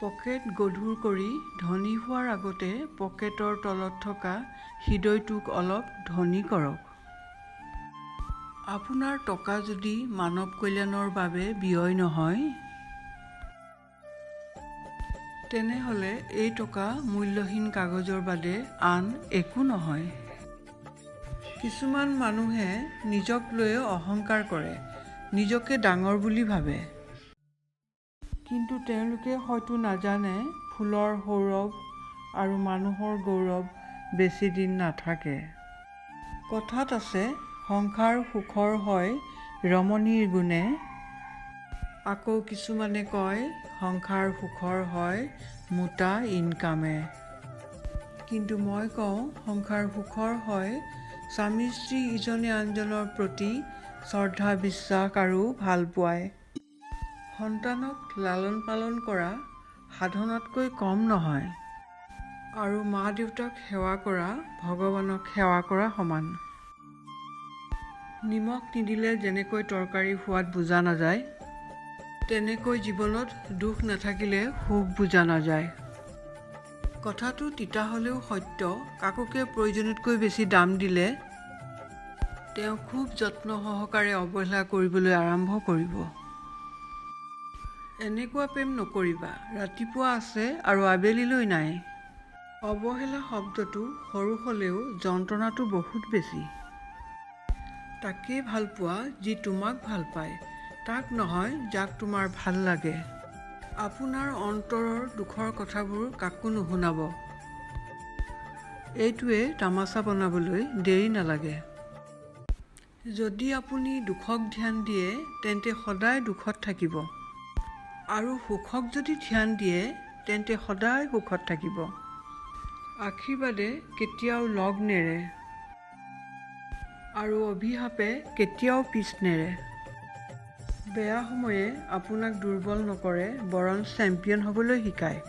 Pocket গধুৰ কৰি ধনী হোৱাৰ আগতে পকেটৰ তলত থকা হৃদয়টোক অলপ ধনী কৰক। আপোনাৰ টকা যদি মানৱ কল্যাণৰ বাবে ব্যয় নহয়, তেনেহ'লে এই টকা মূল্যহীন কাগজৰ বাদে আন একো নহয়। কিছুমান মানুহে নিজক লৈ অহংকাৰ কৰে, নিজকে ডাঙৰ বুলি ভাবে। কিন্তু তেওঁলোকে হয়তো নাজানে ফুলৰ সৌৰভ আৰু মানুহৰ গৌৰৱ বেছি দিন নাথাকে। কথাত আছে, সংসাৰ সুখৰ হয় ৰমণীৰ গুণে। আকৌ কিছুমানে কয় সংসাৰ সুখৰ হয় মোটা ইনকামে। কিন্তু মই কওঁ সংসাৰ সুখৰ হয় স্বামী স্ত্ৰী ইজনে আনজনৰ প্ৰতি শ্ৰদ্ধা বিশ্বাস আৰু ভালপোৱাই। সন্তানক লালন পালন কৰা সাধনাতকৈ কম নহয়, আৰু মা দেউতাক সেৱা কৰা ভগৱানক সেৱা কৰা সমান। নিমখ নিদিলে যেনেকৈ তৰকাৰীৰ সোৱাদ বুজা নাযায়, তেনেকৈ জীৱনত দুখ নাথাকিলে সুখ বুজা নাযায়। কথাটো তিতা হ'লেও সত্য, কাকোকে প্ৰয়োজনতকৈ বেছি দাম দিলে তেওঁ খুব যত্ন সহকাৰে অৱহেলা কৰিবলৈ আৰম্ভ কৰিব। এনেকুৱা প্ৰেম নকৰিবা, ৰাতিপুৱা আছে আৰু আবেলিলৈ নাই। অৱহেলা শব্দটো সৰু হ'লেও যন্ত্ৰণাটো বহুত বেছি। তাকেই ভাল পোৱা যি তোমাক ভাল পায়, তাক নহয় যাক তোমাৰ ভাল লাগে। আপোনাৰ অন্তৰৰ দুখৰ কথাবোৰ কাকো নুশুনাব। এইটোৱে তামাচা বনাবলৈ দেৰি নালাগে। যদি আপুনি দুখক ধ্যান দিয়ে তেন্তে সদায় দুখত থাকিব, আৰু সুখক যদি ধ্যান দিয়ে তেন্তে সদায় সুখত থাকিব। আশীৰ্বাদে কেতিয়াও লগ নেৰে, আৰু অভিশাপে কেতিয়াও পিছ নেৰে। বেয়া সময়ে আপোনাক দুৰ্বল নকৰে, বৰঞ্চ চেম্পিয়ন হ'বলৈ শিকায়।